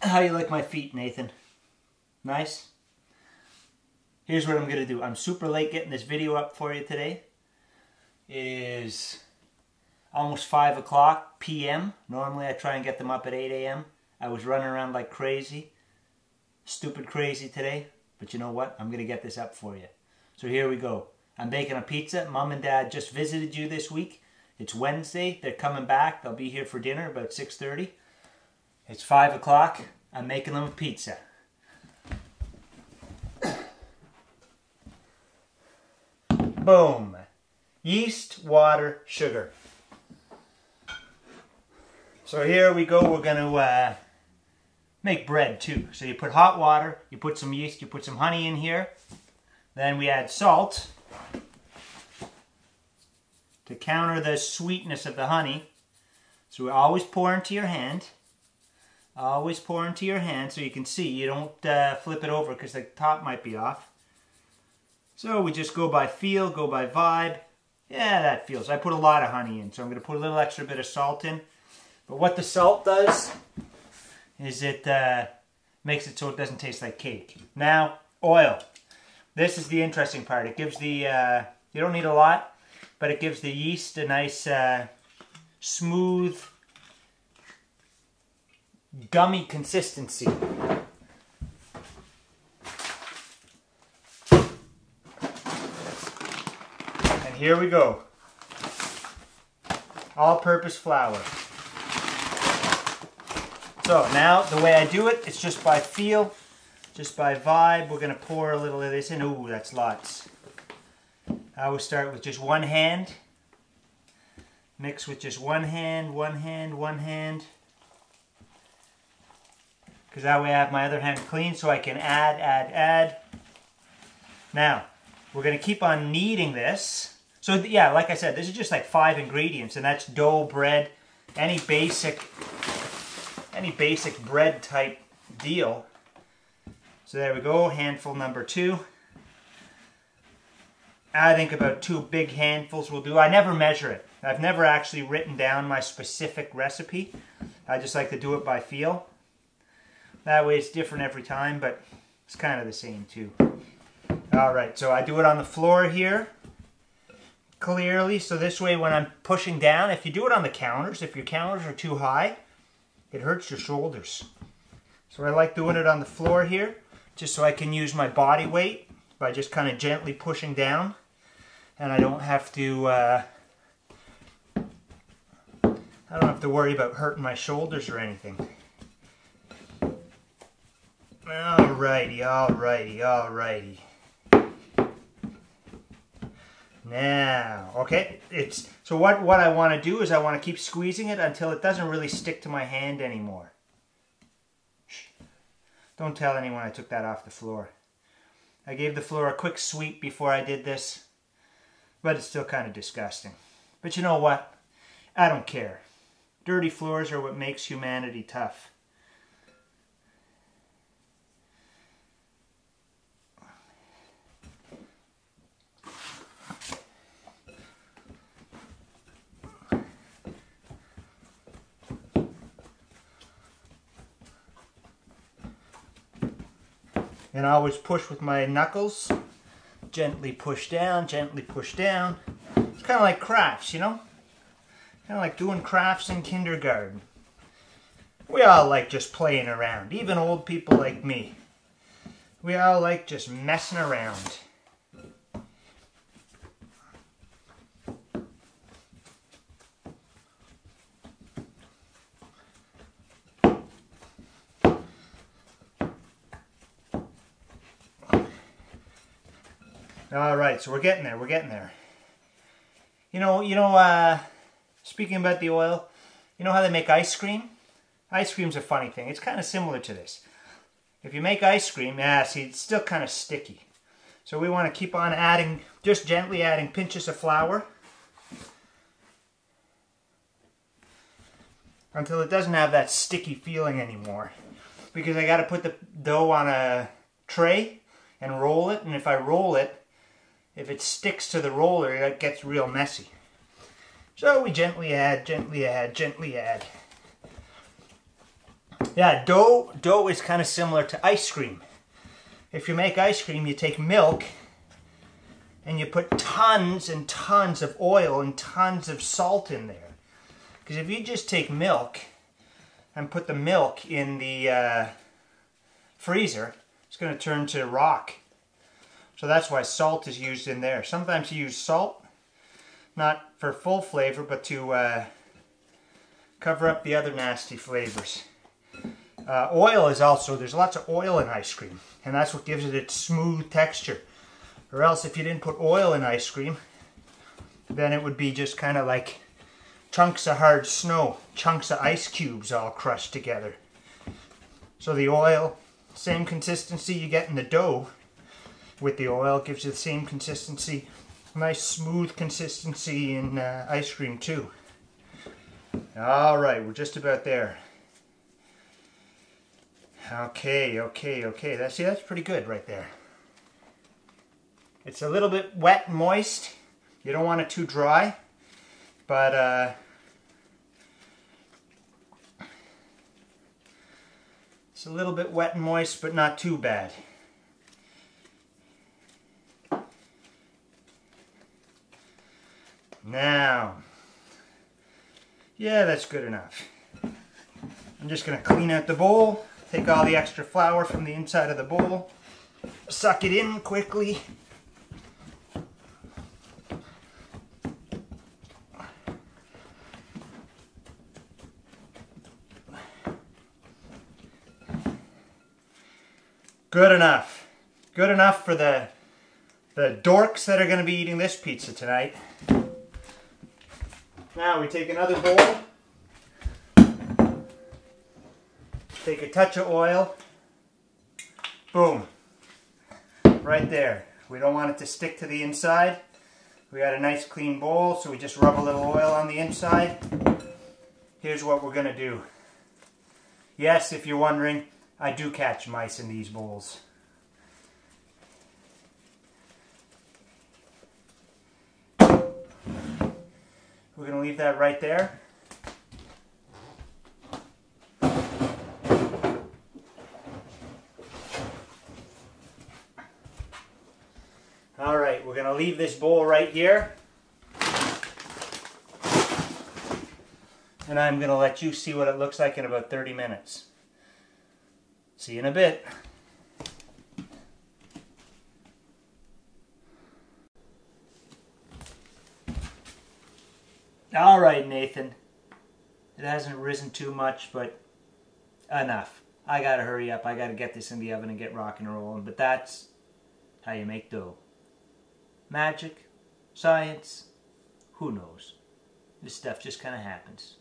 How you like my feet, Nathan? Nice? Here's what I'm going to do. I'm super late getting this video up for you today. It is almost 5 o'clock p.m. Normally I try and get them up at 8 a.m. I was running around like crazy. Stupid crazy today. But you know what? I'm going to get this up for you. So here we go. I'm baking a pizza. Mom and Dad just visited you this week. It's Wednesday. They're coming back. They'll be here for dinner about 6:30. It's 5 o'clock. I'm making them a pizza. Boom. Yeast, water, sugar. So here we go. We're going to make bread too. So you put hot water, you put some yeast, you put some honey in here. Then we add salt to counter the sweetness of the honey. So we always pour into your hand. Always pour into your hand so you can see. You don't flip it over because the top might be off. So we just go by feel, go by vibe. Yeah, that feels. I put a lot of honey in, so I'm going to put a little extra bit of salt in. But what the salt does is it makes it so it doesn't taste like cake. Now, oil. This is the interesting part. It gives the, you don't need a lot, but it gives the yeast a nice smooth, gummy consistency. And here we go. All-purpose flour. So now the way I do it, it's just by feel, just by vibe. We're going to pour a little of this in. Ooh, that's lots. I will start with just one hand. Mix with just one hand, one hand, one hand. Because that way I have my other hand clean so I can add. Now, we're going to keep on kneading this. So yeah, like I said, this is just like 5 ingredients, and that's dough, bread, any basic bread type deal. So there we go, handful number 2. I think about 2 big handfuls will do. I never measure it. I've never actually written down my specific recipe. I just like to do it by feel. That way it's different every time, but it's kind of the same too. Alright, so I do it on the floor here, clearly. So this way when I'm pushing down, if you do it on the counters, if your counters are too high, it hurts your shoulders. So I like doing it on the floor here, just so I can use my body weight by just kind of gently pushing down. And I don't have to, worry about hurting my shoulders or anything. Alrighty, alrighty, alrighty. Now, okay, so what I want to do is I want to keep squeezing it until it doesn't really stick to my hand anymore. Shh. Don't tell anyone I took that off the floor. I gave the floor a quick sweep before I did this, but it's still kind of disgusting. But you know what? I don't care. Dirty floors are what makes humanity tough. And I always push with my knuckles. Gently push down, gently push down. It's kind of like crafts, you know? Kind of like doing crafts in kindergarten. We all like just playing around, even old people like me. We all like just messing around. Alright, so we're getting there, we're getting there. You know, speaking about the oil, you know how they make ice cream? Ice cream's a funny thing. It's kind of similar to this. If you make ice cream, see, it's still kind of sticky. So we want to keep on adding, just gently adding pinches of flour until it doesn't have that sticky feeling anymore. Because I got to put the dough on a tray and roll it, and if I roll it, if it sticks to the roller, it gets real messy. So we gently add, gently add, gently add. Yeah, dough is kind of similar to ice cream. If you make ice cream, you take milk and you put tons and tons of oil and tons of salt in there. Because if you just take milk and put the milk in the freezer, it's going to turn to rock. So that's why salt is used in there. Sometimes you use salt, not for full flavor, but to cover up the other nasty flavors. Oil is also, there's lots of oil in ice cream, and that's what gives it its smooth texture. Or else if you didn't put oil in ice cream, then it would be just kind of like chunks of hard snow, chunks of ice cubes all crushed together. So the oil, same consistency you get in the dough with the oil, gives you the same consistency, nice smooth consistency in ice cream too. Alright, we're just about there. Okay. That's pretty good right there. It's a little bit wet and moist. You don't want it too dry, but it's a little bit wet and moist, but not too bad. Now, yeah, that's good enough. I'm just going to clean out the bowl. Take all the extra flour from the inside of the bowl, suck it in quickly. Good enough. Good enough for the dorks that are going to be eating this pizza tonight. Now we take another bowl. Take a touch of oil, boom, right there. We don't want it to stick to the inside. We got a nice clean bowl, so we just rub a little oil on the inside. Here's what we're gonna do. Yes, if you're wondering, I do catch mice in these bowls. We're gonna leave that right there. Alright, we're going to leave this bowl right here. And I'm going to let you see what it looks like in about 30 minutes. See you in a bit. Alright, Nathan. It hasn't risen too much, but enough. I got to hurry up. I got to get this in the oven and get rock and rolling. But that's how you make dough. Magic, science, who knows? This stuff just kind of happens.